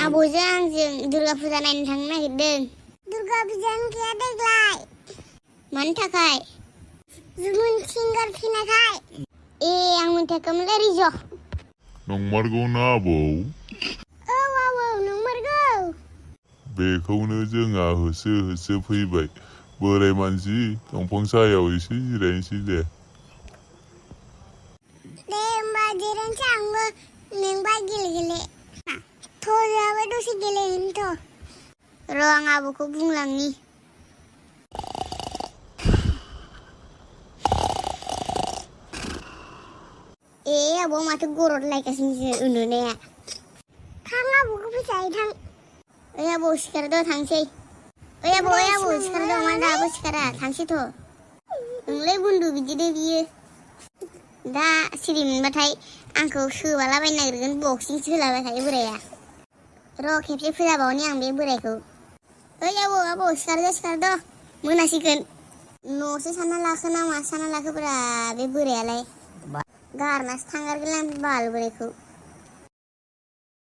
आबौजों आंजों दुर्गा फुजा नायनो थांनो नागिरदों। दुर्गा फुजानि गैया देग्लाय। मानि थाखाय? जुमुन सिंगार फैनायखाय। आं मिन्थियाखैमोनलै रिज'। नंमारगौना आबौ? औ आबौ नंमारगौ। बेखौनो जोंहा होसो होसो फैबाय। बोराय मानसि दंफां सायाव एसे जिरायनोसै दे। दे होमबा जिरायनोसै आंबो मेंबाय गेले। थ' जोंहाबो दसे गेलेहैनोथ'। र' आं आबौखौ बुंलांनि। आबौ माथो गरद लायगासिनोसो उन्दुनाया। थां आबौखौ फैसायै थां। आबौ सिखारद' थांसै। आबौ सिखारद' मानो दाबो सिखारा थांसैथ'। नोंलाय बुन्दु बिदिनो बियो। दा सिरि मोनबाथाय आंखौ सोबालाबायनो नागिरगोन बक्सिंसो होलाबाय थायो बोराया। र' खेबसे फोजाबावनि आं बे बोरायखौ। आबौ सिखारद' मोनासिगोन। न'सो सानना लाखो ना मासो सानना लाखोब्रा बे बोरायालाय। गारनासो थांगारगोन आं बाल बोरायखौ।